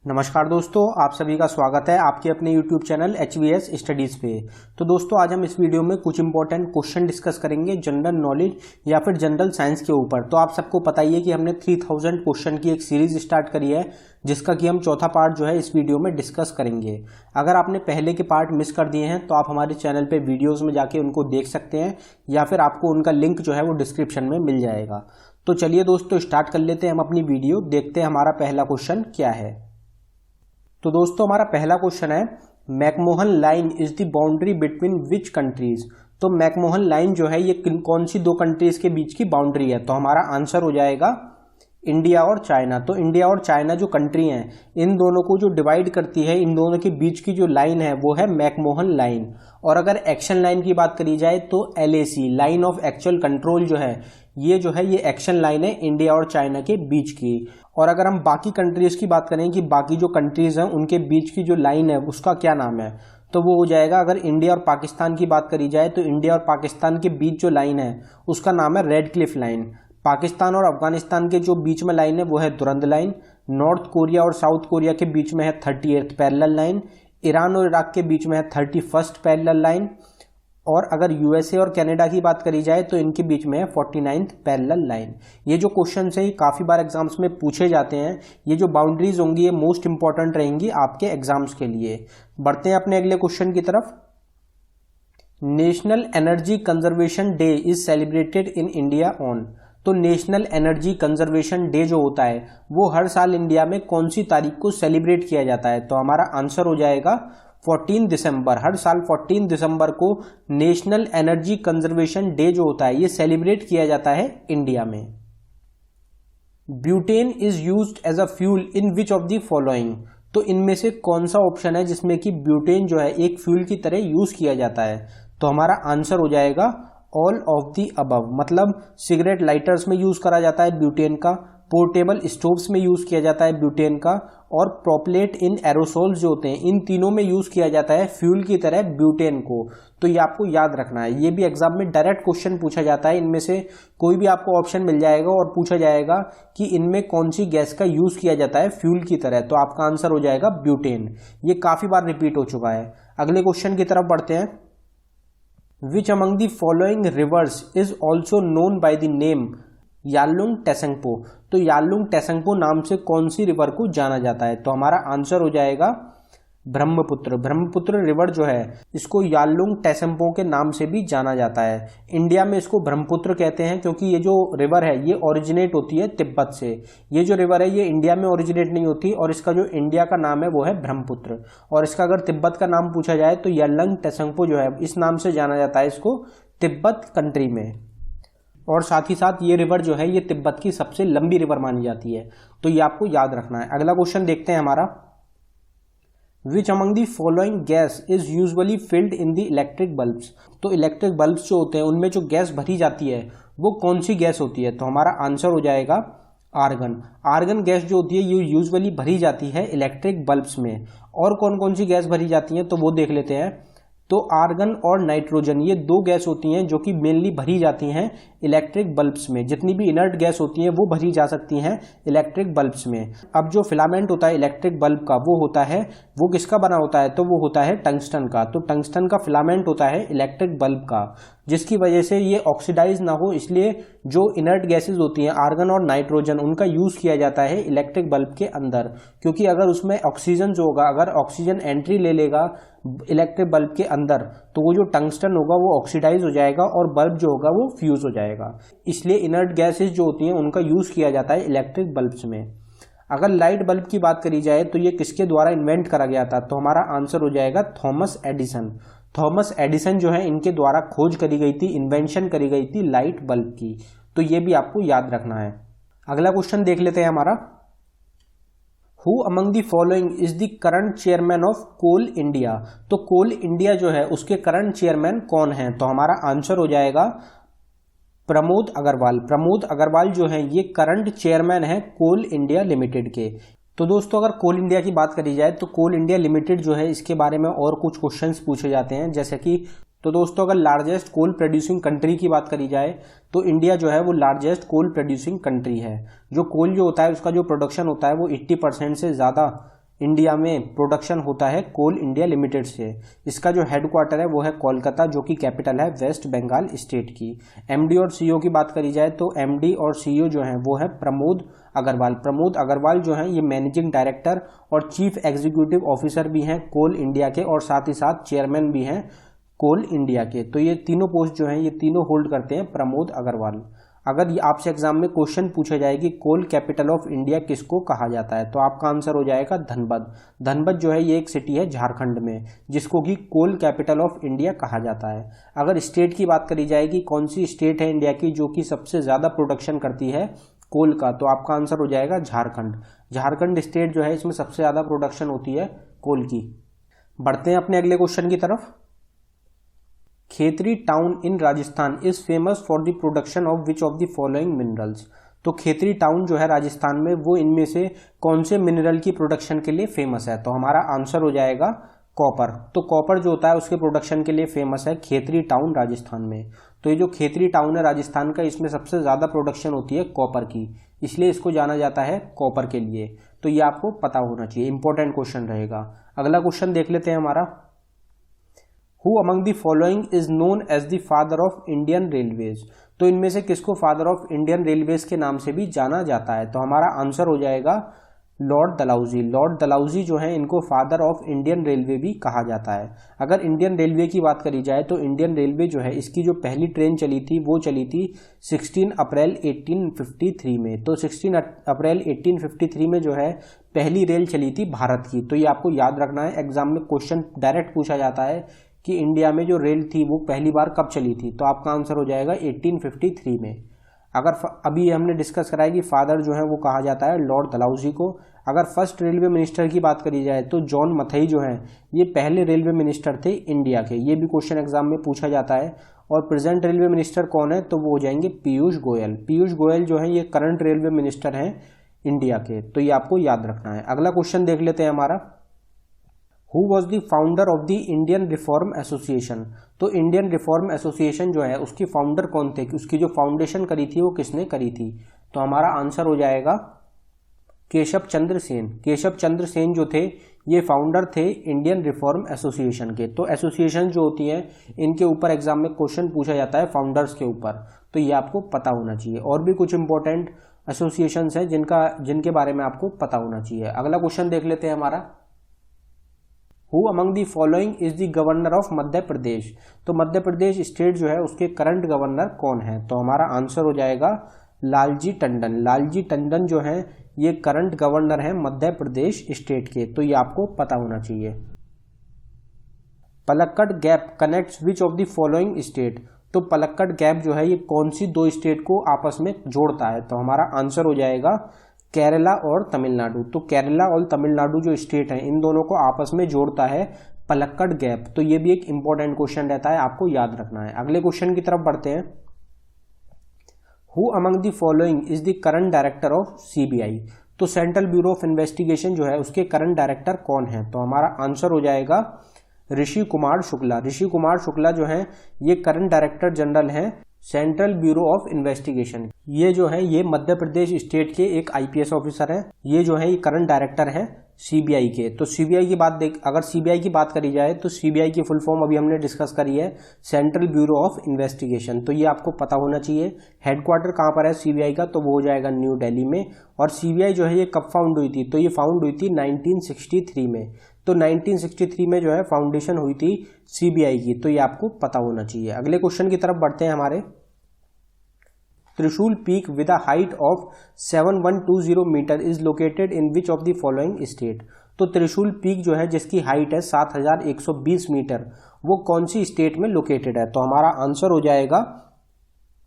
नमस्कार दोस्तों, आप सभी का स्वागत है आपके अपने YouTube चैनल HVS स्टडीज़ पे। तो दोस्तों आज हम इस वीडियो में कुछ इंपॉर्टेंट क्वेश्चन डिस्कस करेंगे जनरल नॉलेज या फिर जनरल साइंस के ऊपर। तो आप सबको पता ही है कि हमने 3000 क्वेश्चन की एक सीरीज स्टार्ट करी है, जिसका कि हम चौथा पार्ट जो है इस वीडियो में डिस्कस करेंगे। अगर आपने पहले के पार्ट मिस कर दिए हैं तो आप हमारे चैनल पर वीडियोज़ में जाके उनको देख सकते हैं, या फिर आपको उनका लिंक जो है वो डिस्क्रिप्शन में मिल जाएगा। तो चलिए दोस्तों स्टार्ट कर लेते हैं हम अपनी वीडियो। देखते हैं हमारा पहला क्वेश्चन क्या है। तो दोस्तों हमारा पहला क्वेश्चन है, McMahon line is the boundary between which countries. तो मैकमोहन लाइन जो है ये कौन सी दो कंट्रीज के बीच की बाउंड्री है? तो हमारा आंसर हो जाएगा इंडिया और चाइना। तो इंडिया और चाइना जो कंट्री हैं, इन दोनों को जो डिवाइड करती है, इन दोनों के बीच की जो लाइन है वो है मैकमोहन लाइन। और अगर एक्शन लाइन की बात करी जाए तो LAC, line of actual control जो है ये एक्शन लाइन है इंडिया और चाइना के बीच की। और अगर हम बाकी कंट्रीज की बात करें कि बाकी जो कंट्रीज हैं उनके बीच की जो लाइन है उसका क्या नाम है, तो वो हो जाएगा, अगर इंडिया और पाकिस्तान की बात करी जाए तो इंडिया और पाकिस्तान के बीच जो लाइन है उसका नाम है रेड क्लिफ लाइन। पाकिस्तान और अफगानिस्तान के जो बीच में लाइन है वो है दुरंद लाइन। नॉर्थ कोरिया और साउथ कोरिया के बीच में है 38th पैरेलल लाइन। ईरान और इराक के बीच में है 31st पैरेलल लाइन। और अगर USA और कनाडा की बात करी जाए तो इनके बीच में है 49th पैरेलल लाइन। ये जो क्वेश्चन है काफ़ी बार एग्जाम्स में पूछे जाते हैं। ये जो बाउंड्रीज होंगी ये मोस्ट इंपॉर्टेंट रहेंगी आपके एग्जाम्स के लिए। बढ़ते हैं अपने अगले क्वेश्चन की तरफ। National energy conservation day is celebrated in India on. तो नेशनल एनर्जी कंजर्वेशन डे जो होता है वो हर साल इंडिया में कौन सी तारीख को सेलिब्रेट किया जाता है? तो हमारा आंसर हो जाएगा 14 दिसंबर। हर साल 14 दिसंबर को नेशनल एनर्जी कंजर्वेशन डे जो होता है ये सेलिब्रेट किया जाता है इंडिया में। Butane is used as a fuel in which of the following. तो इनमें से कौन सा ऑप्शन है जिसमें कि ब्यूटेन जो है एक फ्यूल की तरह यूज किया जाता है? तो हमारा आंसर हो जाएगा ऑल ऑफ दी अबव। मतलब सिगरेट लाइटर्स में यूज करा जाता है ब्यूटेन का, पोर्टेबल स्टोव्स में यूज किया जाता है ब्यूटेन का, और प्रोपलेट इन एरोसोल्स जो होते हैं इन तीनों में यूज किया जाता है फ्यूल की तरह ब्यूटेन को। तो ये आपको याद रखना है। ये भी एग्जाम में डायरेक्ट क्वेश्चन पूछा जाता है। इनमें से कोई भी आपको ऑप्शन मिल जाएगा और पूछा जाएगा कि इनमें कौन सी गैस का यूज किया जाता है फ्यूल की तरह, तो आपका आंसर हो जाएगा ब्यूटेन। ये काफी बार रिपीट हो चुका है। अगले क्वेश्चन की तरफ बढ़ते हैं। Which among the following rivers is also known by the name Yalung टेसेंगपो। तो यालुंग टेसेंगपो नाम से कौन सी रिवर को जाना जाता है? तो हमारा आंसर हो जाएगा ब्रह्मपुत्र। ब्रह्मपुत्र रिवर जो है इसको यालुंग टेसेंगपो के नाम से भी जाना जाता है। इंडिया में इसको ब्रह्मपुत्र कहते हैं क्योंकि ये जो रिवर है ये ओरिजिनेट होती है तिब्बत से। ये जो रिवर है ये इंडिया में ओरिजिनेट नहीं होती, और इसका जो इंडिया का नाम है वो है ब्रह्मपुत्र। और इसका अगर तिब्बत का नाम पूछा जाए तो यालुंग टेसेंगपो जो है इस नाम से जाना जाता है इसको तिब्बत कंट्री में। और साथ ही साथ ये रिवर जो है ये तिब्बत की सबसे लंबी रिवर मानी जाती है। तो ये आपको याद रखना है। अगला क्वेश्चन देखते हैं हमारा। Which among the following gas is usually filled in the electric bulbs। तो इलेक्ट्रिक बल्ब्स जो होते हैं उनमें जो गैस भरी जाती है वो कौन सी गैस होती है? तो हमारा आंसर हो जाएगा आर्गन। आर्गन गैस जो होती है ये यूजुअली भरी जाती है इलेक्ट्रिक बल्ब्स में। और कौन कौन सी गैस भरी जाती है तो वो देख लेते हैं। तो आर्गन और नाइट्रोजन ये दो गैस होती हैं जो कि मेनली भरी जाती हैं इलेक्ट्रिक बल्ब्स में। जितनी भी इनर्ट गैस होती हैं वो भरी जा सकती हैं इलेक्ट्रिक बल्ब्स में। अब जो फिलामेंट होता है इलेक्ट्रिक बल्ब का वो होता है, वो किसका बना होता है? तो वो होता है टंगस्टन का। तो टंगस्टन का फिलामेंट होता है इलेक्ट्रिक बल्ब का, जिसकी वजह से ये ऑक्सीडाइज ना हो इसलिए जो इनर्ट गैसेज होती हैं आर्गन और नाइट्रोजन उनका यूज किया जाता है इलेक्ट्रिक बल्ब के अंदर। क्योंकि अगर उसमें ऑक्सीजन जो होगा, अगर ऑक्सीजन एंट्री ले लेगा इलेक्ट्रिक बल्ब के अंदर तो वो जो टंगस्टन होगा वो ऑक्सीडाइज हो जाएगा और बल्ब जो होगा वो फ्यूज हो जाएगा। इसलिए इनर्ट गैसेज जो होती हैं उनका यूज किया जाता है इलेक्ट्रिक बल्ब्स में। अगर लाइट बल्ब की बात करी जाए तो ये किसके द्वारा इन्वेंट करा गया था? तो हमारा आंसर हो जाएगा थॉमस एडिसन। थॉमस एडिसन जो है इनके द्वारा खोज करी गई थी, इन्वेंशन करी गई थी लाइट बल्ब की। तो ये भी आपको याद रखना है। अगला क्वेश्चन देख लेते हैं हमारा। Who among the following is the current chairman of coal India. तो कोल इंडिया जो है उसके करंट चेयरमैन कौन है? तो हमारा आंसर हो जाएगा प्रमोद अग्रवाल। प्रमोद अग्रवाल जो है ये करंट चेयरमैन है कोल इंडिया लिमिटेड के। तो दोस्तों अगर कोल इंडिया की बात करी जाए तो कोल इंडिया लिमिटेड जो है इसके बारे में और कुछ क्वेश्चंस पूछे जाते हैं, जैसे कि तो दोस्तों अगर लार्जेस्ट कोल प्रोड्यूसिंग कंट्री की बात करी जाए तो इंडिया जो है वो लार्जेस्ट कोल प्रोड्यूसिंग कंट्री है। जो कोल जो होता है उसका जो प्रोडक्शन होता है वो 80% से ज़्यादा इंडिया में प्रोडक्शन होता है कोल इंडिया लिमिटेड से। इसका जो हेडक्वार्टर है वो है कोलकाता, जो कि कैपिटल है वेस्ट बंगाल स्टेट की। एमडी और सीईओ की बात करी जाए तो एमडी और सीईओ जो है वो है प्रमोद अग्रवाल। प्रमोद अग्रवाल जो है ये मैनेजिंग डायरेक्टर और चीफ एग्जीक्यूटिव ऑफिसर भी हैं कोल इंडिया के, और साथ ही साथ चेयरमैन भी हैं कोल इंडिया के। तो ये तीनों पोस्ट जो हैं ये तीनों होल्ड करते हैं प्रमोद अग्रवाल। अगर ये आपसे एग्जाम में क्वेश्चन पूछा जाए कि कोल कैपिटल ऑफ इंडिया किसको कहा जाता है, तो आपका आंसर हो जाएगा धनबाद। धनबाद जो है ये एक सिटी है झारखंड में, जिसको कि कोल कैपिटल ऑफ इंडिया कहा जाता है। अगर स्टेट की बात करी जाए कि कौन सी स्टेट है इंडिया की जो कि सबसे ज्यादा प्रोडक्शन करती है कोल का, तो आपका आंसर हो जाएगा झारखंड। झारखंड स्टेट जो है इसमें सबसे ज्यादा प्रोडक्शन होती है कोल की। बढ़ते हैं अपने अगले क्वेश्चन की तरफ। Khetri town in Rajasthan is famous for the production of which of the following minerals. तो खेतरी टाउन जो है राजस्थान में वो इनमें से कौन से मिनरल की प्रोडक्शन के लिए फेमस है, तो हमारा आंसर हो जाएगा कॉपर। तो कॉपर जो होता है उसके प्रोडक्शन के लिए फेमस है खेतरी टाउन राजस्थान में। तो ये जो खेतरी टाउन है राजस्थान का, इसमें सबसे ज्यादा प्रोडक्शन होती है कॉपर की, इसलिए इसको जाना जाता है कॉपर के लिए। तो ये आपको पता होना चाहिए, इंपॉर्टेंट क्वेश्चन रहेगा। अगला क्वेश्चन देख लेते हैं हमारा। Who among the following is known as the father of Indian Railways? तो इनमें से किसको फादर ऑफ इंडियन रेलवेज के नाम से भी जाना जाता है, तो हमारा आंसर हो जाएगा लॉर्ड डलहौजी। लॉर्ड डलहौजी जो है इनको फादर ऑफ इंडियन रेलवे भी कहा जाता है। अगर इंडियन रेलवे की बात करी जाए तो इंडियन रेलवे जो है इसकी जो पहली ट्रेन चली थी वो चली थी 16 अप्रैल 1853 में। तो 16 अप्रैल 1853 में जो है पहली रेल चली थी भारत की। तो ये आपको याद रखना है, एग्जाम में क्वेश्चन डायरेक्ट पूछा जाता है कि इंडिया में जो रेल थी वो पहली बार कब चली थी, तो आपका आंसर हो जाएगा 1853 में। अगर अभी हमने डिस्कस करा है कि फादर जो है वो कहा जाता है लॉर्ड डलहौजी को। अगर फर्स्ट रेलवे मिनिस्टर की बात करी जाए तो जॉन मथई जो है ये पहले रेलवे मिनिस्टर थे इंडिया के, ये भी क्वेश्चन एग्जाम में पूछा जाता है। और प्रेजेंट रेलवे मिनिस्टर कौन है, तो वो हो जाएंगे पीयूष गोयल। पीयूष गोयल जो है ये करंट रेलवे मिनिस्टर हैं इंडिया के, तो ये आपको याद रखना है। अगला क्वेश्चन देख लेते हैं हमारा। Who was the founder of the Indian Reform Association? तो इंडियन रिफॉर्म एसोसिएशन जो है उसकी फाउंडर कौन थे, उसकी जो फाउंडेशन करी थी वो किसने करी थी, तो हमारा आंसर हो जाएगा केशव चंद्र सेन। केशव चंद्र सेन जो थे ये फाउंडर थे इंडियन रिफॉर्म एसोसिएशन के। तो एसोसिएशन जो होती है इनके ऊपर एग्जाम में क्वेश्चन पूछा जाता है फाउंडर्स के ऊपर, तो ये आपको पता होना चाहिए। और भी कुछ इंपॉर्टेंट एसोसिएशंस हैं जिनके बारे में आपको पता होना चाहिए। अगला क्वेश्चन देख लेते हैं हमारा। Who among the following is the governor of Madhya Pradesh? तो मध्य प्रदेश स्टेट जो है उसके करंट गवर्नर कौन है, तो हमारा आंसर हो जाएगा लालजी टंडन। लालजी टंडन जो है ये करंट गवर्नर है मध्य प्रदेश स्टेट के, तो ये आपको पता होना चाहिए। Palakkad gap connects which of the following state? तो पलक्कड़ गैप जो है ये कौन सी दो स्टेट को आपस में जोड़ता है, तो हमारा आंसर हो जाएगा केरला और तमिलनाडु। तो केरला और तमिलनाडु जो स्टेट है इन दोनों को आपस में जोड़ता है पलक्कड़ गैप। तो ये भी एक इंपॉर्टेंट क्वेश्चन रहता है, आपको याद रखना है। अगले क्वेश्चन की तरफ बढ़ते हैं। Who among the following is the current director of CBI? तो सेंट्रल ब्यूरो ऑफ इन्वेस्टिगेशन जो है उसके करंट डायरेक्टर कौन है, तो हमारा आंसर हो जाएगा ऋषि कुमार शुक्ला। ऋषि कुमार शुक्ला जो है ये करंट डायरेक्टर जनरल हैं सेंट्रल ब्यूरो ऑफ इन्वेस्टिगेशन। ये जो है ये मध्य प्रदेश स्टेट के एक आईपीएस ऑफिसर है। ये जो है ये करंट डायरेक्टर है सीबीआई के। तो सीबीआई की बात अगर सीबीआई की बात करी जाए तो सीबीआई की फुल फॉर्म अभी हमने डिस्कस करी है सेंट्रल ब्यूरो ऑफ इन्वेस्टिगेशन। तो ये आपको पता होना चाहिए। हेडक्वार्टर कहाँ पर है सीबीआई का, तो वो हो जाएगा न्यू दिल्ली में। और सीबीआई जो है ये कब फाउंड हुई थी, तो ये फाउंड हुई थी 1963 में। तो 1963 में जो है फाउंडेशन हुई थी सीबीआई की, तो ये आपको पता होना चाहिए। अगले क्वेश्चन की तरफ बढ़ते हैं हमारे। Trishul peak with a height of 7120 metre is located in which of the following state? तो त्रिशूल पीक जो है जिसकी हाइट है 7120 मीटर वो कौन सी स्टेट में लोकेटेड है, तो हमारा आंसर हो जाएगा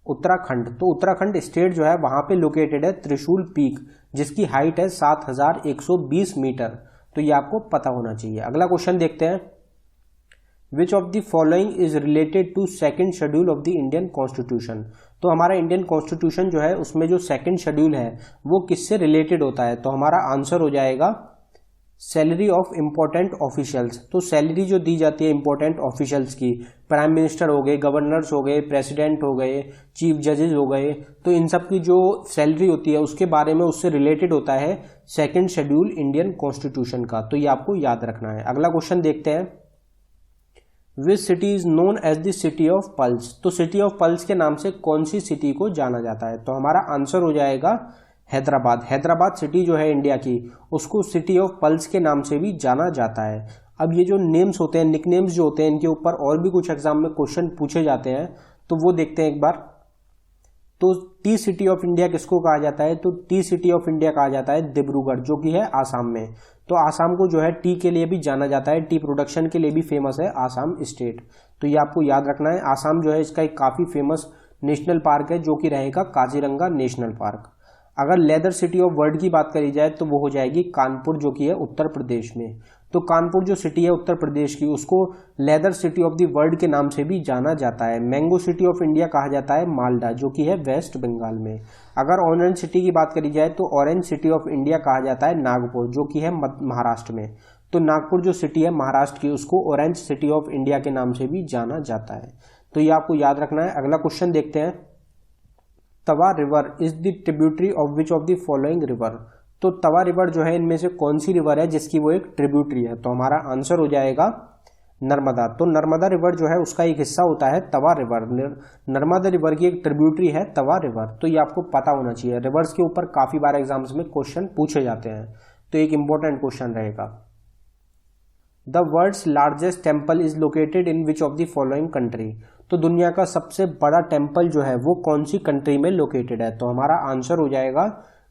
उत्तराखंड। तो उत्तराखंड स्टेट जो है वहां पे लोकेटेड है त्रिशूल पीक जिसकी हाइट है 7120 मीटर। तो ये आपको पता होना चाहिए। अगला क्वेश्चन देखते हैं। Which of the following is related to second schedule of the Indian constitution? तो हमारा इंडियन कॉन्स्टिट्यूशन जो है उसमें जो सेकेंड शेड्यूल है वो किससे रिलेटेड होता है, तो हमारा आंसर हो जाएगा सैलरी ऑफ इम्पोर्टेंट ऑफिशियल्स, तो सैलरी जो दी जाती है इम्पोर्टेंट ऑफिशियल्स की, प्राइम मिनिस्टर हो गए, गवर्नर्स हो गए, प्रेसिडेंट हो गए, चीफ जजेस हो गए, तो इन सब की जो सैलरी होती है उसके बारे में उससे रिलेटेड होता है सेकंड शेड्यूल इंडियन कॉन्स्टिट्यूशन का, तो ये आपको याद रखना है। अगला क्वेश्चन देखते हैं, which city is known as the city of pulse, तो सिटी ऑफ पल्स के नाम से कौन सी सिटी को जाना जाता है, तो हमारा आंसर हो जाएगा हैदराबाद। हैदराबाद सिटी जो है इंडिया की, उसको सिटी ऑफ पल्स के नाम से भी जाना जाता है। अब ये जो नेम्स होते हैं, निकनेम्स जो होते हैं, इनके ऊपर और भी कुछ एग्जाम में क्वेश्चन पूछे जाते हैं, तो वो देखते हैं एक बार। तो टी सिटी ऑफ इंडिया किसको कहा जाता है, तो टी सिटी ऑफ इंडिया कहा जाता है डिब्रूगढ़, जो कि है आसाम में। तो आसाम को जो है टी के लिए भी जाना जाता है, टी प्रोडक्शन के लिए भी फेमस है आसाम स्टेट, तो ये आपको याद रखना है। आसाम जो है इसका एक काफी फेमस नेशनल पार्क है, जो कि रहेगा काजीरंगा नेशनल पार्क। अगर लेदर सिटी ऑफ वर्ल्ड की बात करी जाए तो वो हो जाएगी कानपुर, जो कि है उत्तर प्रदेश में। तो कानपुर जो सिटी है उत्तर प्रदेश की, उसको leather city of the world के नाम से भी जाना जाता है। मैंगो सिटी ऑफ इंडिया कहा जाता है मालदा, जो कि है वेस्ट बंगाल में। अगर ऑरेंज सिटी की बात करी जाए तो ऑरेंज सिटी ऑफ इंडिया कहा जाता है नागपुर, जो कि है महाराष्ट्र में। तो नागपुर जो सिटी है महाराष्ट्र की, उसको ऑरेंज सिटी ऑफ इंडिया के नाम से भी जाना जाता है, तो ये आपको याद रखना है। अगला क्वेश्चन देखते हैं, Tawa river is the tributary of which of the following river, तो तवा रिवर जो है इनमें से कौन सी रिवर है जिसकी वो एक ट्रिब्यूटरी है, तो हमारा आंसर हो जाएगा नर्मदा। तो नर्मदा रिवर जो है उसका एक हिस्सा होता है तवा रिवर, नर्मदा रिवर की एक ट्रिब्यूटरी है तवा रिवर, तो ये आपको पता होना चाहिए। रिवर्स के ऊपर काफी बार एग्जाम्स में क्वेश्चन पूछे जाते हैं, तो एक इंपॉर्टेंट क्वेश्चन रहेगा। The world's largest temple is located in which of the following country, तो दुनिया का सबसे बड़ा टेम्पल जो है वो कौन सी कंट्री में लोकेटेड है, तो हमारा आंसर हो जाएगा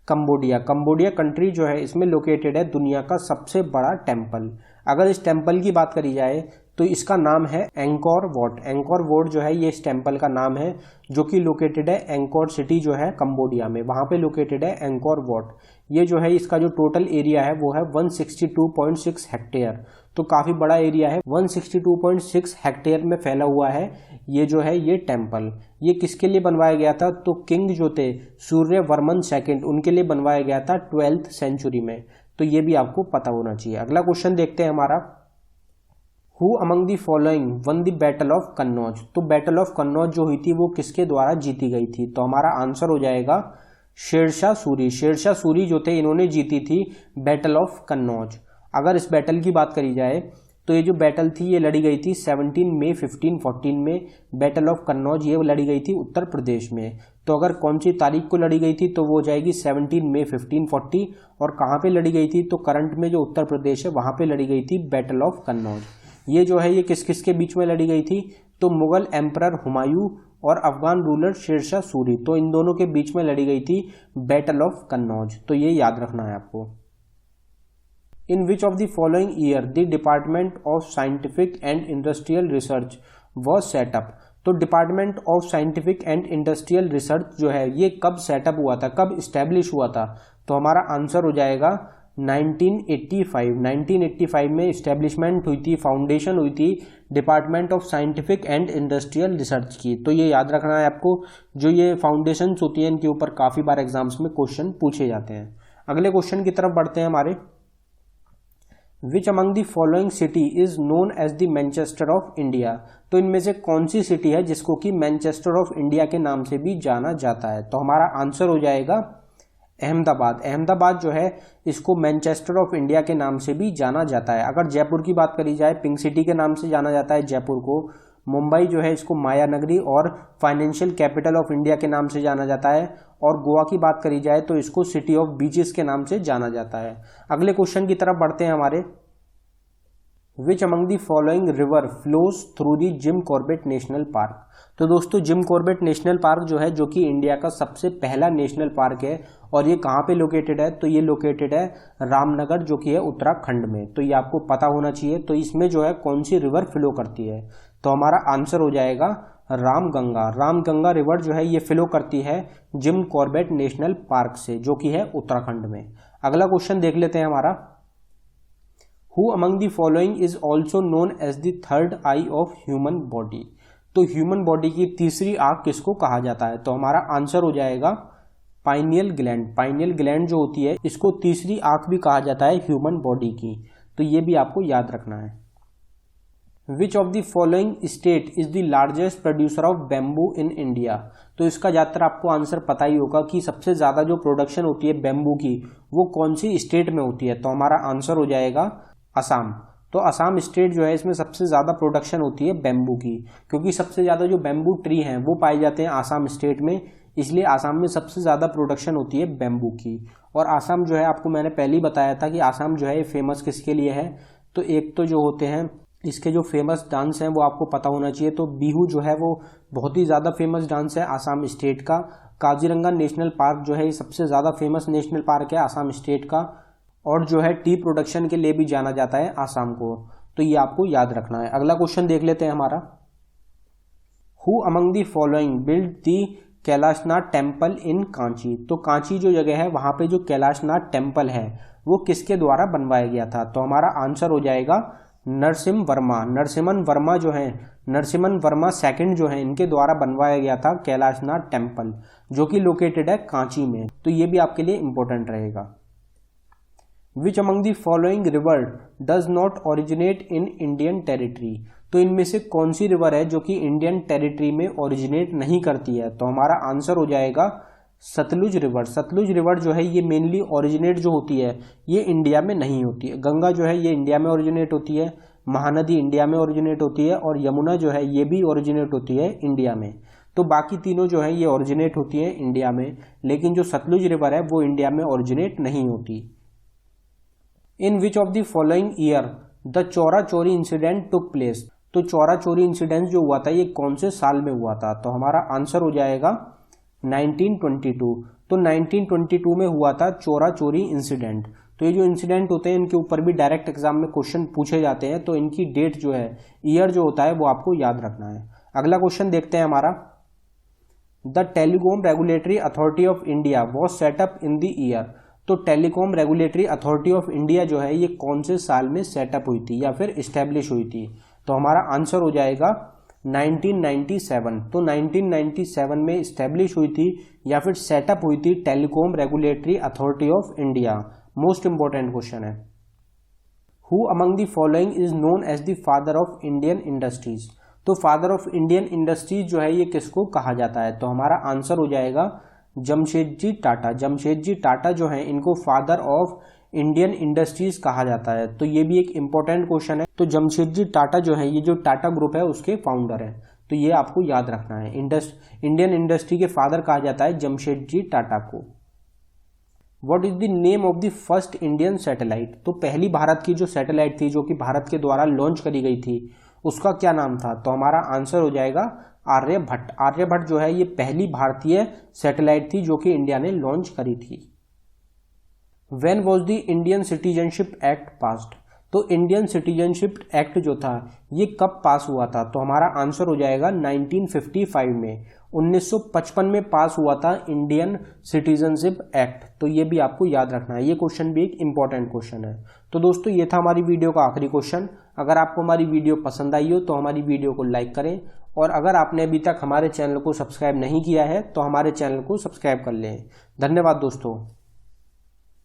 कंबोडिया। कंबोडिया कंट्री जो है इसमें लोकेटेड है दुनिया का सबसे बड़ा टेम्पल। अगर इस टेम्पल की बात करी जाए तो इसका नाम है एंकोर वॉट। एंकोर वॉट जो है ये इस टेम्पल का नाम है, जो कि लोकेटेड है एंकोर सिटी जो है कंबोडिया में, वहां पे लोकेटेड है एंकोर वॉट। ये जो है इसका जो टोटल एरिया है वो है 162.6 हेक्टेयर, तो काफी बड़ा एरिया है, 162.6 हेक्टेयर में फैला हुआ है ये जो है ये टेम्पल। ये किसके लिए बनवाया गया था, तो किंग जो थे सूर्यवर्मन सेकंड, उनके लिए बनवाया गया था 12th सेंचुरी में, तो ये भी आपको पता होना चाहिए। अगला क्वेश्चन देखते हैं हमारा, who among the following one the battle of Kannauj, तो बैटल ऑफ कन्नौज जो हुई थी वो किसके द्वारा जीती गई थी, तो हमारा आंसर हो जाएगा शेरशाह सूरी। शेरशाह सूरी जो थे इन्होंने जीती थी बैटल ऑफ कन्नौज। अगर इस बैटल की बात करी जाए तो ये जो बैटल थी ये लड़ी गई थी 17 मई 1514 में, बैटल ऑफ कन्नौज ये लड़ी गई थी उत्तर प्रदेश में। तो अगर कौन सी तारीख को लड़ी गई थी तो वो हो जाएगी 17 मई 1540, और कहाँ पे लड़ी गई थी, तो करंट में जो उत्तर प्रदेश है वहां पे लड़ी गई थी बैटल ऑफ कन्नौज। ये जो है ये किस किस के बीच में लड़ी गई थी, तो मुगल एम्परर हुमायूं और अफगान रूलर शेरशाह सूरी, तो इन दोनों के बीच में लड़ी गई थी बैटल ऑफ कन्नौज, तो ये याद रखना है आपको। In which of the following year the department of scientific and industrial research was set up, तो department of scientific and industrial research जो है ये कब सेटअप हुआ था, कब इस्टेब्लिश हुआ था, तो हमारा आंसर हो जाएगा 1985। 1985 में इस्टेब्लिशमेंट हुई थी, फाउंडेशन हुई थी department of scientific and industrial research की, तो ये याद रखना है आपको। जो ये फाउंडेशंस होती हैं इनके ऊपर काफी बार एग्जाम्स में क्वेश्चन पूछे जाते हैं। अगले क्वेश्चन की तरफ बढ़ते हैं हमारे, which among the following city is known as the Manchester of India, तो इनमें से कौन सी सिटी है जिसको कि मैनचेस्टर ऑफ इंडिया के नाम से भी जाना जाता है, तो हमारा आंसर हो जाएगा अहमदाबाद। अहमदाबाद जो है इसको मैनचेस्टर ऑफ इंडिया के नाम से भी जाना जाता है। अगर जयपुर की बात करी जाए पिंक सिटी के नाम से जाना जाता है जयपुर को, मुंबई जो है इसको माया नगरी और फाइनेंशियल कैपिटल ऑफ इंडिया के नाम से जाना जाता है, और गोवा की बात करी जाए तो इसको सिटी ऑफ बीचेस के नाम से जाना जाता है। अगले क्वेश्चन की तरफ बढ़ते हैं हमारे, which among the following river flows through the Jim Corbett national park, तो दोस्तों जिम कॉर्बेट नेशनल पार्क जो है जो कि इंडिया का सबसे पहला नेशनल पार्क है, और ये कहाँ पे लोकेटेड है, तो ये लोकेटेड है रामनगर जो कि है उत्तराखंड में, तो ये आपको पता होना चाहिए। तो इसमें जो है कौन सी रिवर फ्लो करती है, तो हमारा आंसर हो जाएगा रामगंगा। रामगंगा रिवर जो है ये फ्लो करती है जिम कॉर्बेट नेशनल पार्क से, जो कि है उत्तराखंड में। अगला क्वेश्चन देख लेते हैं हमारा, who among the following is also known as the third eye of human body, तो ह्यूमन बॉडी की तीसरी आंख किसको कहा जाता है, तो हमारा आंसर हो जाएगा पाइनियल ग्लैंड। पाइनियल ग्लैंड जो होती है इसको तीसरी आंख भी कहा जाता है ह्यूमन बॉडी की, तो ये भी आपको याद रखना है। विच of the following state is the largest producer of bamboo in India. तो इसका ज़्यादातर आपको आंसर पता ही होगा कि सबसे ज़्यादा जो प्रोडक्शन होती है बैम्बू की वो कौन सी स्टेट में होती है। तो हमारा आंसर हो जाएगा असम। तो असम स्टेट जो है इसमें सबसे ज़्यादा प्रोडक्शन होती है बैम्बू की, क्योंकि सबसे ज़्यादा जो बैम्बू ट्री हैं वो पाए जाते हैं असम स्टेट में, इसलिए असम में सबसे ज़्यादा प्रोडक्शन होती है बैम्बू की। और असम जो है आपको मैंने पहले ही बताया था कि असम जो है फेमस किसके लिए है। तो एक तो जो होते हैं इसके जो फेमस डांस हैं वो आपको पता होना चाहिए। तो बिहू जो है वो बहुत ही ज़्यादा फेमस डांस है असम स्टेट का। काजीरंगा नेशनल पार्क जो है ये सबसे ज़्यादा फेमस नेशनल पार्क है असम स्टेट का, और जो है टी प्रोडक्शन के लिए भी जाना जाता है असम को। तो ये आपको याद रखना है। अगला क्वेश्चन देख लेते हैं हमारा। Who among the following build the Kailashnath temple in Kanchi. तो कांची जो जगह है वहां पे जो कैलाशनाथ टेम्पल है वो किसके द्वारा बनवाया गया था। तो हमारा आंसर हो जाएगा नरसिम्हा वर्मा। नरसिम्हन वर्मा जो है, नरसिम्हन वर्मा सेकंड जो है, इनके द्वारा बनवाया गया था कैलाशनाथ टेम्पल, जो कि लोकेटेड है कांची में। तो ये भी आपके लिए इंपॉर्टेंट रहेगा। विच among the following river does not originate in Indian territory. तो इनमें से कौन सी रिवर है जो कि इंडियन टेरिटरी में ओरिजिनेट नहीं करती है। तो हमारा आंसर हो जाएगा सतलुज रिवर। सतलुज रिवर जो है ये मेनली ओरिजिनेट जो होती है ये इंडिया में नहीं होती है। गंगा जो है ये इंडिया में ओरिजिनेट होती है, महानदी इंडिया में ओरिजिनेट होती है, और यमुना जो है ये भी ओरिजिनेट होती है इंडिया में। तो बाकी तीनों जो है ये ओरिजिनेट होती है इंडिया में, लेकिन जो सतलुज रिवर है वो इंडिया में ओरिजिनेट नहीं होती। In which of the following year the Chaura Chauri incident took place. तो चौरा चोरी इंसिडेंट जो हुआ था ये कौन से साल में हुआ था। तो हमारा आंसर हो जाएगा 1922। तो 1922 में हुआ था चौरा चोरी इंसिडेंट। तो ये जो इंसिडेंट होते हैं इनके ऊपर भी डायरेक्ट एग्जाम में क्वेश्चन पूछे जाते हैं, तो इनकी डेट जो है, ईयर जो होता है वो आपको याद रखना है। अगला क्वेश्चन देखते हैं हमारा। The telecom regulatory authority of India was set up in the year. तो telecom regulatory authority of India जो है ये कौन से साल में सेटअप हुई थी या फिर इस्टेब्लिश हुई थी। तो हमारा आंसर हो जाएगा 1997। तो 1997 में इस्टेब्लिश हुई थी या फिर सेटअप हुई थी telecom regulatory authority of India. Most important question है। Who among the following is known as the father of Indian industries. तो फादर ऑफ इंडियन इंडस्ट्रीज जो है ये किसको कहा जाता है। तो हमारा आंसर हो जाएगा जमशेदजी टाटा। जमशेदजी टाटा जो है इनको फादर ऑफ इंडियन इंडस्ट्रीज कहा जाता है। तो ये भी एक इंपॉर्टेंट क्वेश्चन है। तो जमशेदजी टाटा जो है ये जो टाटा ग्रुप है उसके फाउंडर है, तो ये आपको याद रखना है। इंडियन इंडस्ट्री के फादर कहा जाता है जमशेदजी टाटा को। What is the name of the first Indian satellite. तो पहली भारत की जो सैटेलाइट थी जो कि भारत के द्वारा लॉन्च करी गई थी उसका क्या नाम था। तो हमारा आंसर हो जाएगा आर्यभट्ट। आर्यभट्ट जो है ये पहली भारतीय सैटेलाइट थी जो कि इंडिया ने लॉन्च करी थी। When was the Indian citizenship act passed. तो इंडियन सिटीजनशिप एक्ट जो था ये कब पास हुआ था। तो हमारा आंसर हो जाएगा 1955 में। 1955 में पास हुआ था इंडियन सिटीजनशिप एक्ट। तो ये भी आपको याद रखना है, ये क्वेश्चन भी एक इंपॉर्टेंट क्वेश्चन है। तो दोस्तों ये था हमारी वीडियो का आखिरी क्वेश्चन। अगर आपको हमारी वीडियो पसंद आई हो तो हमारी वीडियो को लाइक करें, और अगर आपने अभी तक हमारे चैनल को सब्सक्राइब नहीं किया है तो हमारे चैनल को सब्सक्राइब कर लें। धन्यवाद दोस्तों।